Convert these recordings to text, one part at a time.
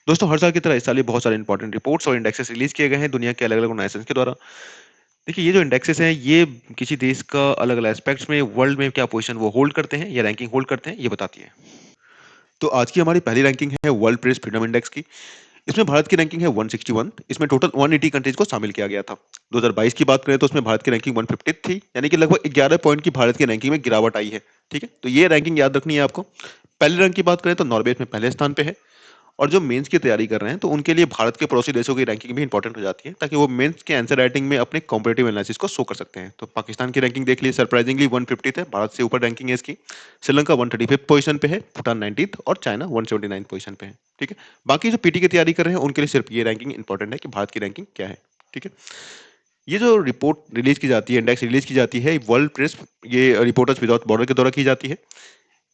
दोस्तों हर साल की तरह इस साल भी बहुत सारे इंपॉर्टेंट रिपोर्ट्स और इंडेक्सेस रिलीज किए गए हैं दुनिया के अलग अलग ऑर्गेनाइजेशंस के द्वारा। देखिए ये जो इंडेक्सेस हैं ये किसी देश का अलग अलग एस्पेक्ट्स में वर्ल्ड में क्या पोजीशन वो होल्ड करते हैं या रैंकिंग होल्ड करते हैं ये बताती है। तो आज की हमारी पहली रैंकिंग है वर्ल्ड प्रेस फ्रीडम इंडेक्स की। इसमें भारत की रैंकिंग है 161। इसमें टोटल 180 कंट्रीज को शामिल किया गया था। 2022 की बात करें तो उसमें भारत की रैंकिंग 150 थी, यानी कि लगभग 11 पॉइंट की भारत की रैंकिंग में गिरावट आई है। ठीक है, तो ये रैंकिंग याद रखनी है आपको। पहले रैंक की बात करें तो नॉर्वे में पहले स्थान पे है। और जो मेंस की तैयारी कर रहे हैं तो उनके लिए भारत के पड़ोसी देशों की रैंकिंग भी इंपॉर्टेंट हो जाती है, ताकि वो मेंस के आंसर राइटिंग में अपने कॉम्पिटिटिव एनालिसिस को शो कर सकते हैं। तो पाकिस्तान की रैंकिंग देख लीजिए, सरप्राइजिंगली 150 है, भारत से ऊपर रैंकिंग है इसकी। श्रीलंका 135 पोजीशन पे है, भूटान 90th और चाइना 179 पोजीशन पे है। ठीक है, बाकी जो पीटी की तैयारी कर रहे हैं उनके लिए सिर्फ ये रैंकिंग इंपॉर्टेंट है कि भारत की रैंकिंग क्या है। ठीक है, ये जो रिपोर्ट रिलीज की जाती है, इंडेक्स रिलीज की जाती है, वर्ल्ड प्रेस, ये रिपोर्टर्स विदाउट बॉर्डर के द्वारा की जाती है।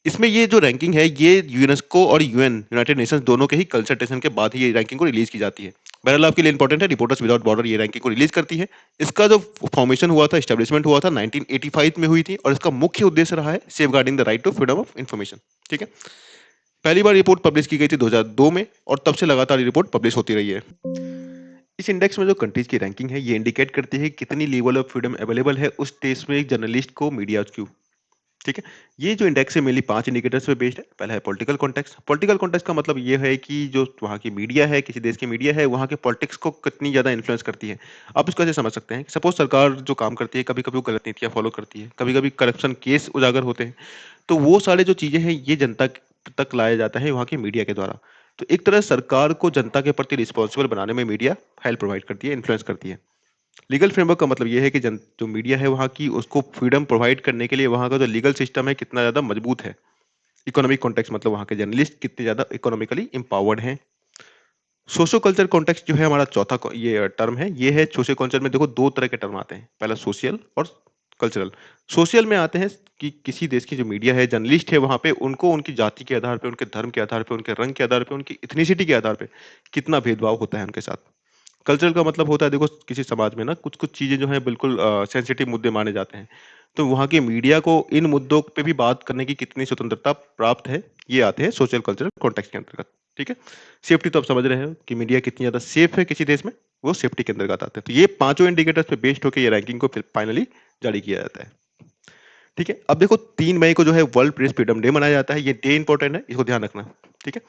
इसमें ये जो रैंकिंग है ये यूनेस्को और यूएन यूनाइटेड नेशंस दोनों के ही कंसल्टेशन के बाद ही ये रैंकिंग को रिलीज की जाती है। बहरहाल आपके लिए इंपॉर्टेंट है, रिपोर्टर्स विदाउट बॉर्डर ये रैंकिंग को रिलीज करती है। इसका जो फॉर्मेशन हुआ था, एस्टेब्लिशमेंट हुआ था 1985 में हुई थी, और इसका मुख्य उद्देश्य रहा है safeguarding the right to freedom of information. ठीक है, पहली बार रिपोर्ट पब्लिश की गई थी 2002 में, और तब से लगातार ये रिपोर्ट पब्लिश होती रही है। इस इंडेक्स में जो कंट्रीज की रैंकिंग है ये इंडिकेट करती है कि कितनी लेवल ऑफ फ्रीडम अवेलेबल है उस देश में एक जर्नलिस्ट को, मीडिया को। ठीक है, ये जो इंडेक्स है मेनली 5 इंडिकेटर्स पे बेस्ड है। पहला है पॉलिटिकल कॉन्टेक्स्ट। पॉलिटिकल कॉन्टेक्स्ट का मतलब ये है कि जो वहाँ की मीडिया है, किसी देश की मीडिया है, वहाँ के पॉलिटिक्स को कितनी ज़्यादा इन्फ्लुएंस करती है। आप इसको ऐसे समझ सकते हैं, सपोज सरकार जो काम करती है कभी-कभी वो गलत नीतियाँ फॉलो करती है, कभी-कभी करप्शन केस उजागर होते हैं, तो वो सारे जो चीज़ें हैं ये जनता तक लाया जाता है वहाँ की मीडिया के द्वारा। तो एक तरह सरकार को जनता के प्रति रिस्पॉन्सिबल बनाने में मीडिया हेल्प प्रोवाइड करती है, इन्फ्लुएंस करती है। लीगल फ्रेमवर्क का मतलब ये है कि जो मीडिया है वहाँ की, उसको फ्रीडम प्रोवाइड करने के लिए वहाँ का जो लीगल सिस्टम है कितना ज़्यादा मजबूत है। इकोनॉमिक कॉन्टेक्स्ट मतलब वहाँ के जर्नलिस्ट कितने ज़्यादा इकोनॉमिकली एम्पावर्ड हैं। सोशो कल्चर कॉन्टेक्स्ट जो है हमारा चौथा ये टर्म है, ये है सोशल कल्चर में। देखो दो तरह के टर्म आते हैं, पहला सोशल और कल्चरल। सोशल में आते हैं कि किसी देश की जो मीडिया है, जर्नलिस्ट है, वहाँ पे उनको उनकी जाति के आधार पे, उनके धर्म के आधार पे, उनके रंग के आधार पे, उनकी इथनिसिटी के आधार पे कितना भेदभाव होता है उनके साथ। कल्चरल का मतलब होता है, देखो किसी समाज में ना कुछ-कुछ चीज़ें जो हैं बिल्कुल सेंसिटिव मुद्दे माने जाते हैं। तो वहाँ की मीडिया को इन मुद्दों पे भी बात करने की कितनी स्वतंत्रता प्राप्त है, ये आते हैं सोशल कल्चरल कॉन्टेक्स्ट के अंतर्गत। ठीक है? सेफ्टी तो आप समझ रहे हो कि मीडिया कितनी ज़्यादा सेफ है किसी देश में, वो सेफ्टी के अंतर्गत आते हैं। तो ये पाँचों इंडिकेटर्स पे बेस्ड होके ये रैंकिंग को फिर फाइनली जारी किया जाता है। ठीक है? अब देखो 3 मई को जो है वर्ल्ड प्रेस फ्रीडम डे मनाया जाता है। ये डे इंपॉर्टेंट है, इसको ध्यान रखना। ठीक है?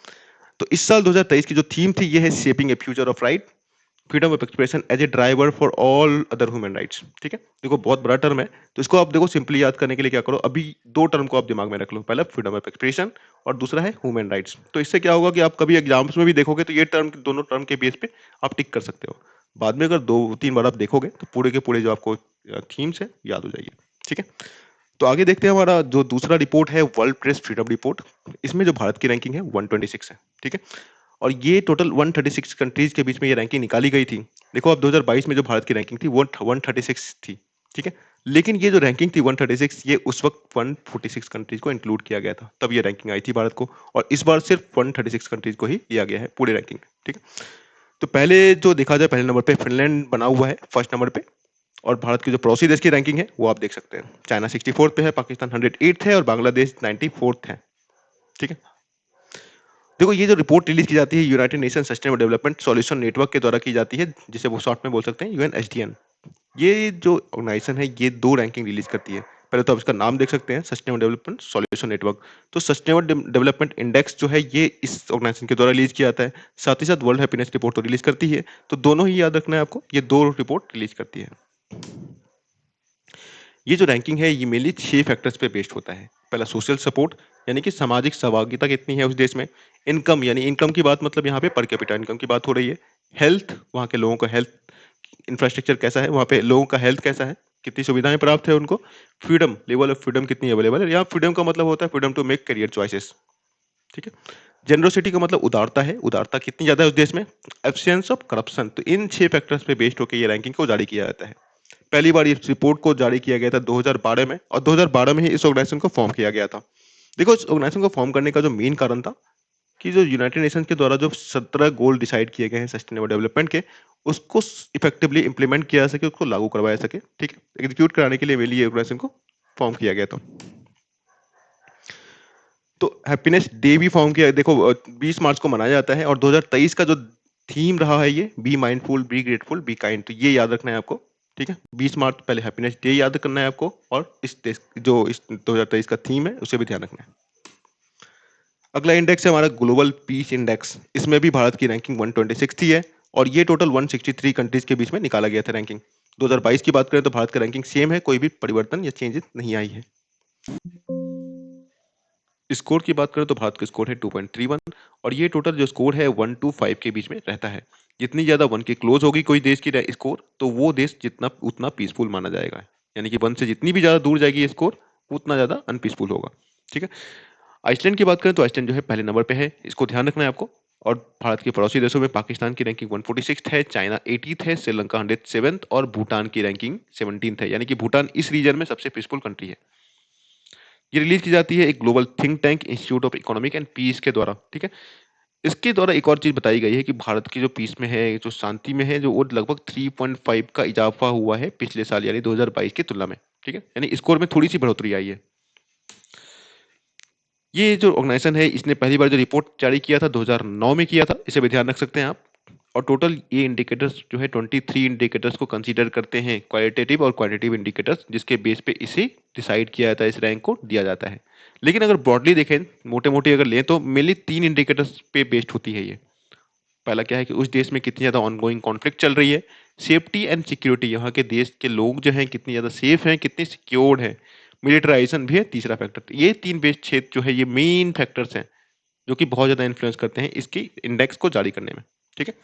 तो इस साल 2023 की जो थीम थी ये है shaping a future of right, freedom of expression as a driver for all other human rights. ठीक है, देखो बहुत बड़ा टर्म है, तो इसको आप देखो सिंपली याद करने के लिए क्या करो, अभी दो टर्म को आप दिमाग में रख लो, पहला फ्रीडम ऑफ एक्सप्रेशन और दूसरा है ह्यूमन राइट्स। तो इससे क्या होगा कि आप कभी एग्जाम्स में भी देखोगे तो ये टर्म, दोनों टर्म के बेस पे आप टिक कर सकते हो। बाद में अगर 2-3 बार आप देखोगे तो पूरे के पूरे जो आपको थीम्स है याद हो जाएगी। ठीक है, तो आगे देखते हैं हमारा जो दूसरा रिपोर्ट है वर्ल्ड प्रेस फ्रीडम रिपोर्ट। इसमें जो भारत की रैंकिंग है 126 है। ठीक है, और ये टोटल 136 कंट्रीज के बीच में ये रैंकिंग निकाली गई थी। देखो अब 2022 में जो भारत की रैंकिंग थी वो 136 थी। ठीक है, लेकिन ये जो रैंकिंग थी 136, ये उस वक्त 146 कंट्रीज को इंक्लूड किया गया था, तब ये रैंकिंग आई थी भारत को। और इस बार सिर्फ 136 कंट्रीज को ही लिया गया है पूरे रैंकिंग में। ठीक है, तो पहले जो देखा जाए, पहले नंबर पे फिनलैंड बना हुआ है फर्स्ट नंबर पे। और भारत की जो पड़ोसी देश की रैंकिंग है वो आप देख सकते हैं, चाइना 64 पे है, पाकिस्तान 108 है और बांग्लादेश 94 है। ठीक है, देखो ये जो रिपोर्ट रिलीज की जाती है United nation sustainable development solution network के द्वारा की जाती है, जिसे वो शॉर्ट में बोल सकते हैं यूएनएसडीएन। ये जो ऑर्गेनाइजेशन है ये दो रैंकिंग रिलीज करती है। पहले तो आप इसका नाम देख सकते हैं, सस्टेनेबल डेवलपमेंट सॉल्यूशन नेटवर्क। तो सस्टेनेबल डेवलपमेंट इंडेक्स जो है ये इस ऑर्गेनाइजेशन के द्वारा रिलीज किया जाता है। साथ ही साथ वर्ल्ड हैप्पीनेस रिपोर्ट तो रिलीज करती है। तो दोनों ही याद रखना है आपको, ये दो रिपोर्ट रिलीज करती है। ये जो रैंकिंग है ये मेनली 6 फैक्टर्स पे बेस्ड होता है। पहला सोशल सपोर्ट, यानी कि सामाजिक सहभागिता कितनी है उस देश में। इनकम, यानी इनकम की बात मतलब यहाँ पे पर कैपिटा इनकम की बात हो रही है। हेल्थ, वहाँ के लोगों का हेल्थ इंफ्रास्ट्रक्चर कैसा है, वहाँ पे लोगों का हेल्थ कैसा है, कितनी सुविधाएं प्राप्त है उनको। फ्रीडम, लेवल ऑफ फ्रीडम कितनी अवेलेबल है। यहाँ फ्रीडम का मतलब होता है freedom to make career choices. ठीक है, जेनरोसिटी का मतलब उदारता है, उदारता कितनी ज्यादा है उस देश में। Absence of corruption. तो इन 6 फैक्टर्स पे बेस्ड होकर ये रैंकिंग को जारी किया जाता है। पहली बार इस रिपोर्ट को जारी किया गया था 2012 में, और 2012 में ही इस ऑर्गेनाइजेशन को फॉर्म किया गया था। देखो इस ऑर्गेनाइजेशन को फॉर्म करने का जो मेन कारण था कि जो यूनाइटेड नेशन के द्वारा जो 17 गोल डिसाइड किए गए हैं सस्टेनेबल डेवलपमेंट के, उसको इफेक्टिवली इंप्लीमेंट किया जा सके, उसको लागू करवाया सके। ठीक है, एग्जीक्यूट कराने के लिए ये ऑर्गेनाइजेशन को फॉर्म किया गया था। तो हैप्पीनेस डे भी फॉर्म किया, देखो 20 मार्च को मनाया जाता है, और 2023 का जो थीम रहा है ये be mindful, be grateful, be kind, तो ये याद रखना है आपको। ठीक है, 20 मार्च पहले हैप्पीनेस डे याद करना है आपको, और इस देश जो इस 2023 का थीम है उसे भी ध्यान रखना है। अगला इंडेक्स है हमारा ग्लोबल पीस इंडेक्स। इसमें भी भारत की रैंकिंग 126 थी है, और ये टोटल 163 कंट्रीज के बीच में निकाला गया था रैंकिंग। 2022 की बात करें तो भारत का रैंकिंग सेम है, कोई भी परिवर्तन या चेंजेस नहीं आई है। स्कोर की बात करें तो भारत का स्कोर है 2.31, और ये टोटल जो स्कोर है 1 to 5 के बीच में रहता है। जितनी ज्यादा 1 के क्लोज होगी कोई देश की स्कोर, तो वो देश जितना उतना पीसफुल माना जाएगा। यानी कि 1 से जितनी भी ज्यादा दूर जाएगी ये स्कोर, उतना ज्यादा अनपीसफुल होगा। ठीक है, आइसलैंड की बात करें तो आइसलैंड जो है पहले नंबर पे है, इसको ध्यान रखना है आपको। और भारत के पड़ोसी देशों में पाकिस्तान की रैंकिंग 146 है, चाइना 80th है, श्रीलंका 107th और भूटान की रैंकिंग 17th है। यानी कि भूटान इस रीजन में सबसे पीसफुल कंट्री है। ये रिलीज की जाती है एक global think tank institute of economic and peace के द्वारा। ठीक है, इसके द्वारा एक और चीज बताई गई है कि भारत की जो पीस में है, जो शांति में है, जो वो लगभग 3.5 का इजाफा हुआ है पिछले साल यानी 2022 की तुलना में। ठीक है, यानी स्कोर में थोड़ी सी बढ़ोतरी आई है। ये जो ऑर्गेनाइजेशन है इसने पहली बार जो रिपोर्ट जारी किया था 2009 में किया था, इसे भी ध्यान रख सकते हैं आप। और टोटल ये इंडिकेटर्स जो है 23 इंडिकेटर्स को कंसीडर करते हैं, क्वालिटेटिव और क्वांटिटेटिव इंडिकेटर्स, जिसके बेस पे इसे डिसाइड किया जाता है, इस रैंक को दिया जाता है। लेकिन अगर ब्रॉडली देखें, मोटे मोटे अगर लें तो मेनली 3 इंडिकेटर्स पे बेस्ड होती है ये। पहला क्या है कि उस देश में कितनी ज्यादा ऑनगोइंग कॉन्फ्लिक्ट चल रही है, सेफ्टी एंड सिक्योरिटी, यहाँ के देश के लोग जो हैं कितनी ज्यादा सेफ हैं, कितनी सिक्योर्ड हैं, मिलिटराइजेशन भी है तीसरा फैक्टर। ये 3 बेस्ड क्षेत्र जो है ये मेन फैक्टर्स हैं जो कि बहुत ज्यादा इन्फ्लुएंस करते हैं इसकी इंडेक्स को जारी करने में। ठीक है,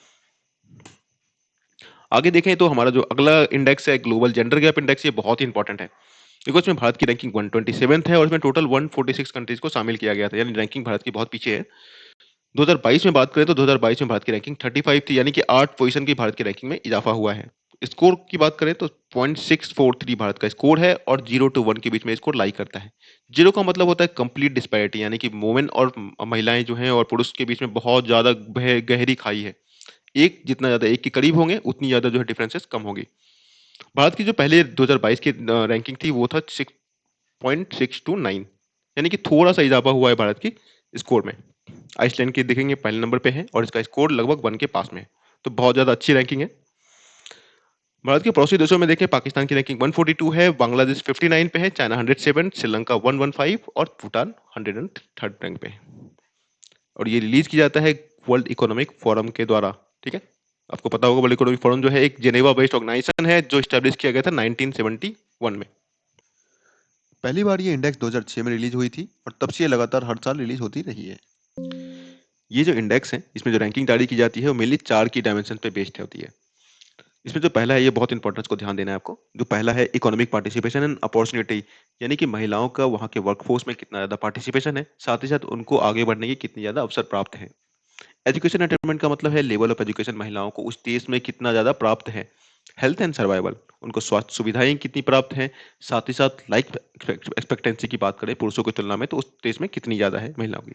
आगे देखें तो हमारा जो अगला इंडेक्स है ग्लोबल जेंडर गैप इंडेक्स, ये बहुत ही इंपॉर्टेंट है क्योंकि उसमें भारत की रैंकिंग 127th है, और इसमें टोटल 146 कंट्रीज को शामिल किया गया था, यानी रैंकिंग भारत की बहुत पीछे है। 2022 में बात करें तो 2022 में भारत की रैंकिंग 35 थी, यानी कि 8 पोजीशन की भारत की रैंकिंग में इजाफा हुआ है। स्कोर की बात करें तो 0.643 भारत का स्कोर है, और 0 to 1 के बीच में स्कोर लाई करता है। 0 का मतलब होता है कंप्लीट डिस्पैरिटी, यानी कि वुमेन और महिलाएं जो हैं और पुरुष के बीच में बहुत ज्यादा गहरी खाई है। एक जितना ज्यादा एक के करीब होंगे उतनी ज्यादा जो है डिफरेंसेस कम होगी। भारत की जो पहले 2022 की रैंकिंग थी वो था 6.629, यानी कि थोड़ा सा इजाफा हुआ है भारत की स्कोर में। आइसलैंड की देखेंगे पहले नंबर पे है, और इसका स्कोर लगभग 1 के पास में है, तो बहुत ज्यादा अच्छी रैंकिंग है। भारत के पड़ोसी देशों में देखें, पाकिस्तान की रैंकिंग 142 है, बांग्लादेश 59 पे है, चाइना 107, श्रीलंका 115 और भूटान 103rd रैंक पे है। और ये रिलीज किया जाता है वर्ल्ड इकोनॉमिक फोरम के द्वारा। ठीक है, आपको पता होगा वर्ल्ड इकोनॉमिक फोरम जो है एक जेनेवा बेस्ड ऑर्गेनाइजेशन है जो स्टैब्लिश किया गया था 1971 में। पहली बार ये इंडेक्स 2006 में रिलीज हुई थी, और तब से ये लगातार हर साल रिलीज होती रही है। ये जो इंडेक्स है इसमें जो रैंकिंग जारी की जाती है वो मेनली 4 की डायमेंशन पे बेस्ड होती है। इसमें जो पहला है ये बहुत इंपॉर्टेंट को ध्यान देना है आपको। जो पहला है इकोनॉमिक पार्टिसिपेशन एंड अपॉर्चुनिटी, यानी कि महिलाओं का वहाँ के वर्कफोर्स में कितना ज्यादा पार्टिसिपेशन है, साथ ही साथ उनको आगे बढ़ने की कितनी ज्यादा अवसर प्राप्त है। एजुकेशन अटेनमेंट का मतलब है लेवल ऑफ एजुकेशन महिलाओं को उस देश में कितना ज्यादा प्राप्त है। हेल्थ एंड सर्वाइवल, उनको स्वास्थ्य सुविधाएं कितनी प्राप्त हैं, साथ ही साथ लाइफ एक्सपेक्टेंसी की बात करें पुरुषों की तुलना में तो उस देश में कितनी ज्यादा है महिलाओं की।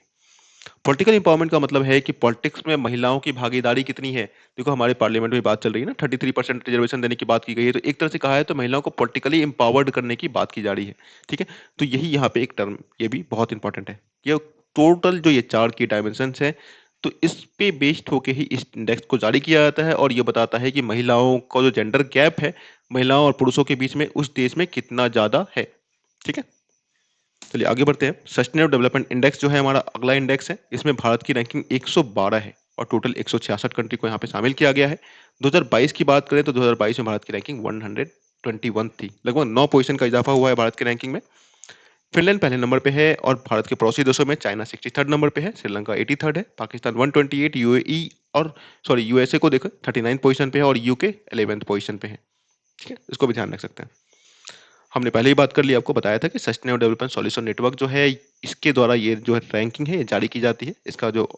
पॉलिटिकल इंपावरमेंट का मतलब है कि पॉलिटिक्स में महिलाओं की भागीदारी कितनी है। देखो हमारे पार्लियामेंट में बात चल रही है ना, 33% रिजर्वेशन देने की बात की गई है, तो एक तरह से कहा है तो महिलाओं को पॉलिटिकली एम्पावर्ड करने की बात की जा रही है। ठीक है, तो यही यहाँ पे एक टर्म ये भी बहुत इंपॉर्टेंट है। ये टोटल जो ये 4 की डायमेंशन है, तो इस पे बेस्ड होके ही इस इंडेक्स को जारी किया जाता है, और ये बताता है कि महिलाओं का जो जेंडर गैप है महिलाओं और पुरुषों के बीच में उस देश में कितना ज्यादा है। ठीक है, चलिए आगे बढ़ते हैं। सस्टेनेबल डेवलपमेंट इंडेक्स जो है हमारा अगला इंडेक्स है, इसमें भारत की रैंकिंग 112 है, और टोटल 166 कंट्री को यहाँ पे शामिल किया गया है। 2022 की बात करें तो 2022 में भारत की रैंकिंग 121 थी, लगभग 9 पोजीशन का इजाफा हुआ है भारत की रैंकिंग में। फिनलैंड पहले नंबर पे है, और भारत के पड़ोसी देशों में चाइना 63rd नंबर पे है, श्रीलंका 83rd है, पाकिस्तान 128, यूएई और सॉरी यूएसए को देखो 39 पोजीशन पे है, और यूके 11th पोजीशन पे है। ठीक है, इसको भी ध्यान रख सकते हैं। हमने पहले ही बात कर ली, आपको बताया था कि सस्टेनेबल डेवलपमेंट सॉल्यूशन नेटवर्क जो है इसके द्वारा ये जो है रैंकिंग है ये जारी की जाती है। इसका जो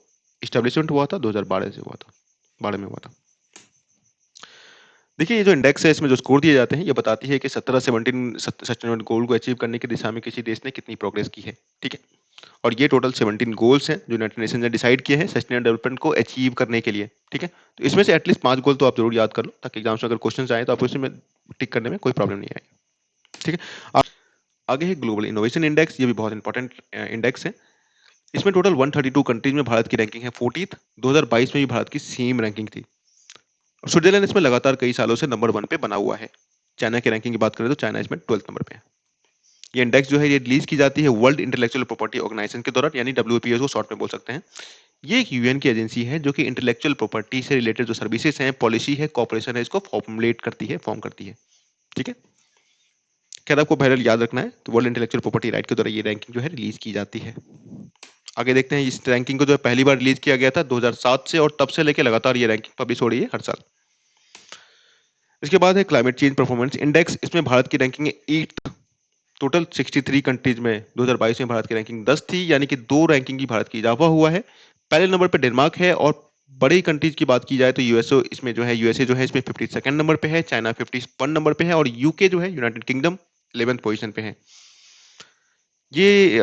इस्टेब्लिशमेंट हुआ था 2012 से हुआ था, 12 में हुआ था। देखिए ये जो इंडेक्स है इसमें जो स्कोर दिए जाते हैं ये बताती है कि 17 सस्टेनेबल गोल को अचीव करने की दिशा में किसी देश ने कितनी प्रोग्रेस की है। ठीक है, और ये टोटल 17 गोल्स हैं जो यूनाइटेड नेशन ने डिसाइड किए हैं सस्टेनेबल डेवलपमेंट को अचीव करने के लिए। ठीक है, तो इसमें से एटलीस्ट 5 गोल तो आप जरूर याद कर लो, ताकि एग्जाम्स में अगर क्वेश्चन आए तो आप उसमें टिक करने में कोई प्रॉब्लम नहीं आएगी। ठीक है, आगे है ग्लोबल इनोवेशन इंडेक्स, ये भी बहुत इंपॉर्टेंट इंडेक्स है। इसमें टोटल 132 कंट्रीज में भारत की रैंकिंग है 40th। 2022 में भी भारत की सेम रैंकिंग थी। स्विट्जरलैंड इसमें लगातार कई सालों से नंबर 1 पे बना हुआ है। चाइना की रैंकिंग की बात करें तो चाइना इसमें 12th नंबर पे है। ये इंडेक्स जो है ये रिलीज की जाती है वर्ल्ड इंटेलेक्चुअल प्रॉपर्टी ऑर्गेनाइजेशन के द्वारा, यानी डब्ल्यूपीओ को शॉर्ट में बोल सकते हैं। ये एक यूएन की एजेंसी है जो कि इंटेलेक्चुअल प्रॉपर्टी से रिलेटेड जो सर्विसेज हैं, पॉलिसी है, कॉर्पोरेशन है, इसको फॉर्मुलेट करती है, फॉर्म करती है। ठीक है, खैर आपको पहले याद रखना है, तो वर्ल्ड इंटेलेक्चुअल प्रॉपर्टी राइट के द्वारा ये रैंकिंग जो है रिलीज की जाती है। आगे देखते हैं, इस रैंकिंग को जो है पहली बार रिलीज किया गया था 2007 से, और तब से लेकर लगातार ये रैंकिंग पब्लिश हो रही है हर साल। इसके बाद है क्लाइमेट चेंज परफॉर्मेंस इंडेक्स। इसमें भारत की रैंकिंग है 8th। टोटल 63 कंट्रीज में 2022 में भारत की रैंकिंग 10 थी, यानी कि 2 रैंकिंग की भारत की इजाफा हुआ है। पहले नंबर पे डेनमार्क है, और बड़ी कंट्रीज की बात की जाए तो यूएसए इसमें जो है, यूएसए जो है इसमें 52nd नंबर पे है, चाइना 51 नंबर पे है, और यूके जो है यूनाइटेड किंगडम 11th पोजीशन पे है। ये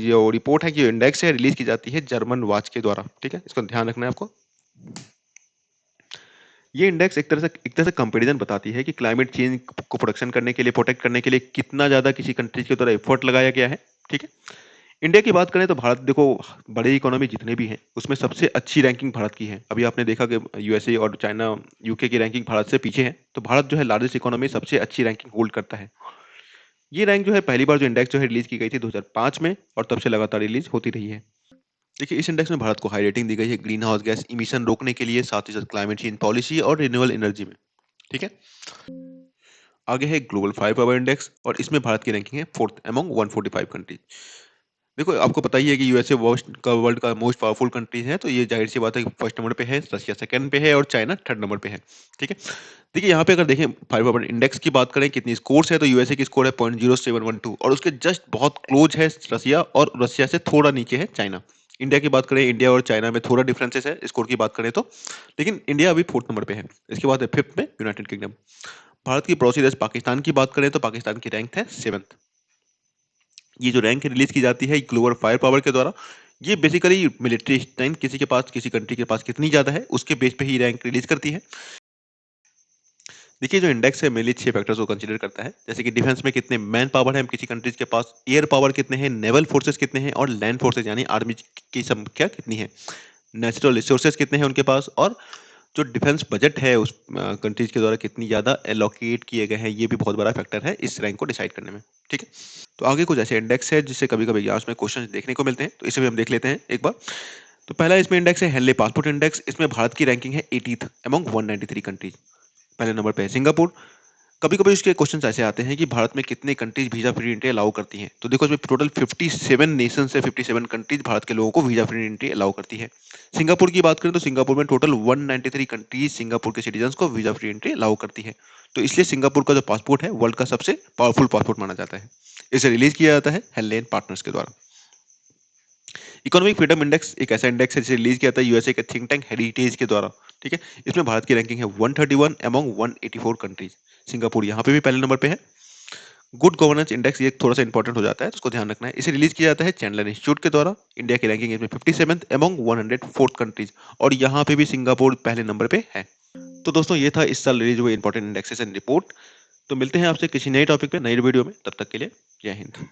जो रिपोर्ट है, ये इंडेक्स है, रिलीज की जाती है जर्मन वॉच के द्वारा। ठीक है, इसको ध्यान रखना है आपको। ये इंडेक्स एक तरह से कंपैरिजन बताती है कि क्लाइमेट चेंज को प्रोटेक्शन करने के लिए, प्रोटेक्ट करने के लिए कितना ज्यादा किसी कंट्रीज के द्वारा एफर्ट लगाया गया है। ठीक है, इंडिया की बात करें तो भारत देखो, बड़े इकोनॉमी जितने भी हैं उसमें सबसे अच्छी रैंकिंग भारत की है। अभी आपने देखा कि यूएसए और चाइना, यूके की रैंकिंग भारत से पीछे है, तो भारत जो है लार्जेस्ट इकोनॉमी सबसे अच्छी रैंकिंग होल्ड करता है। ये रैंक जो है पहली बार जो इंडेक्स जो है रिलीज की गई थी 2005 में, और तब से लगातार रिलीज होती रही है। देखिए, इस इंडेक्स में भारत को हाई रेटिंग दी गई है ग्रीन हाउस गैस इमिशन रोकने के लिए, साथ ही साथ क्लाइमेट चेंज पॉलिसी और रिन्यूएबल एनर्जी में। ठीक है, आगे है ग्लोबल फायर पावर इंडेक्स, और इसमें भारत की रैंकिंग है 4th अमंग 145 कंट्रीज। देखो, आपको पता ही है कि यूएसए वर्ल्ड का मोस्ट पावरफुल कंट्री है, तो ये जाहिर सी बात है कि फर्स्ट नंबर पे है, रशिया सेकंड पे है, और चाइना थर्ड नंबर पे है। ठीक है, देखिए यहाँ पे अगर देखें फायर पावर इंडेक्स की बात करें कितनी स्कोर्स है, तो यूएसए की स्कोर है 0.0712, और उसके जस्ट बहुत क्लोज है रशिया, और रशिया से थोड़ा नीचे है चाइना। इंडिया की बात करें, इंडिया और चाइना में थोड़ा डिफरेंसेस है स्कोर की बात करें तो, लेकिन इंडिया अभी 4th नंबर पे है। इसके बाद है 5th में यूनाइटेड किंगडम। भारत की पड़ोसी देश पाकिस्तान की बात करें तो पाकिस्तान की रैंक है 7th। ये जो रैंक रिलीज की जाती है ग्लोबल फायर पावर के द्वारा, ये बेसिकली मिलिट्री स्ट्रेंथ किसी के पास, किसी कंट्री के पास कितनी ज्यादा है उसके बेस पे ही रैंक रिलीज करती है। देखिए, जो इंडेक्स है मेनली 6 फैक्टर्स को कंसीडर करता है, जैसे कि डिफेंस में कितने मैन पावर है किसी कंट्रीज के पास, एयर पावर कितने हैं, नेवल फोर्सेस कितने हैं, और लैंड फोर्सेस यानी आर्मी की संख्या कितनी है, नेचुरल रिसोर्सेज कितने हैं उनके पास, और जो डिफेंस बजट है उस कंट्रीज के द्वारा कितनी ज्यादा एलोकेट किए गए हैं, ये भी बहुत बड़ा फैक्टर है इस रैंक को डिसाइड करने में। ठीक है, तो आगे कुछ ऐसे इंडेक्स है जिससे कभी कभी एग्जाम्स में क्वेश्चन देखने को मिलते हैं, तो इसे भी हम देख लेते हैं एक बार। तो पहला इसमें इंडेक्स है हेनले पासपोर्ट इंडेक्स। इसमें भारत की रैंकिंग है 80th अमंग 193 कंट्रीज। पहले नंबर पे है सिंगापुर। कभी कभी इसके क्वेश्चन ऐसे आते हैं कि भारत में कितने countries visa free entry allow करती हैं, तो देखो इसमें टोटल 57 नेशन से 57 कंट्रीज भारत के लोगों को वीजा फ्री एंट्री अलाउ करती है। सिंगापुर की बात करें तो सिंगापुर में टोटल 193 कंट्रीज सिंगापुर के सिटीजन्स को वीजा फ्री एंट्री अलाउ करती है। तो इसलिए सिंगापुर का जो पासपोर्ट है वर्ल्ड का सबसे पावरफुल पासपोर्ट माना जाता है। इसे रिलीज किया जाता है हेनले पार्टनर्स के द्वारा। इकोनॉमिक फ्रीडम इंडेक्स एक ऐसा इंडेक्स है जिसे रिलीज किया था यूएसए के थिंक टैंक हेरिटेज के द्वारा। ठीक है, इसमें भारत की रैंकिंग है 131 अमंग 184 कंट्रीज। सिंगापुर यहाँ पे भी पहले नंबर पे है। गुड गवर्नेंस इंडेक्स ये थोड़ा सा इंपॉर्टेंट हो जाता है, तो उसको ध्यान रखना है। इसे रिलीज किया जाता है चैंडलर इंस्टीट्यूट के द्वारा। इंडिया की रैंकिंग इसमें 57th अमंग 104 कंट्रीज, और यहाँ पे भी सिंगापुर पहले नंबर पे है। तो दोस्तों, ये था इस साल रिलीज हुए इंपॉर्टेंट इंडेक्सेस एंड रिपोर्ट। तो मिलते हैं आपसे किसी नए टॉपिक पे नई वीडियो में, तब तक के लिए जय हिंद।